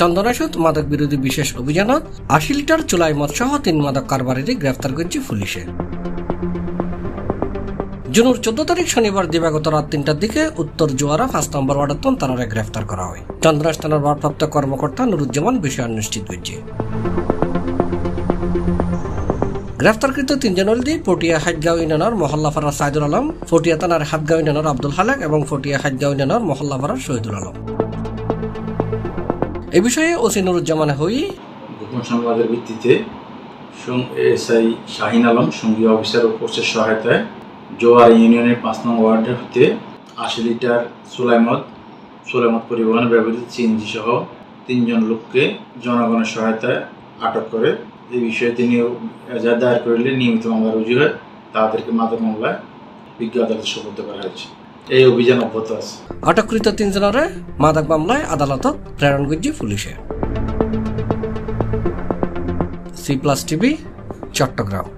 চন্দনাইশত মাদক বিরোধী বিশেষ অভিযানত ৮০ লিটার চুলাই মদ সহ ৩ মাদক কারবারিকে গ্রেফতার করেছে পুলিশে। জুনের ১৪ তারিখ শনিবার দিবাগত রাত ৩টার দিকে উত্তর জোয়ারা ৫ নম্বর ওয়ার্ডত তারারে গ্রেফতার করা হয়। চন্দনাইশ থানার ভারপ্রাপ্ত কর্মকর্তা নুরুজ্জামান বিষয় নিশ্চিত করেছে। গ্রেফতারকৃত ৩ জন হল পটিয়া হাটগাঁও ইউনিয়নের মহল্লাপাড়ার সাইদুল আলম, পটিয়া থানার হাটগাঁও ইউনিয়নের আব্দুল হালেক এবং পটিয়া হাটগাঁও ইউনিয়নের মহল্লাপাড়ার শহীদুল আলম। এই বিষয়ে ওসি নুরুজ্জামান হই গোপন সংবাদের ভিত্তিতে এসআই শাহিন আলম সঙ্গী অফিসার ও কোর্সের সহায়তায় জোয়ার ইউনিয়নের ৫ নং ওয়ার্ডের হতে ৮০ লিটার চুলাই মদ পরিবহনে ব্যবহৃত সিএনজি সহ ৩ জন লোককে জনগণের সহায়তায় আটক করে। এই বিষয়ে তিনি এজাহার দায়ের করলে নিয়মিত মামলা রুজু হয়, তাদেরকে মাদক মামলায় বিজ্ঞ আদালতে সোপর্দ করা হয়েছে। এই অভিযান অব্যাহত আছে। আটককৃত ৩ জনের মাদক মামলায় আদালতত প্রেরণ করেছে পুলিশে। C+ TV, Chittagong.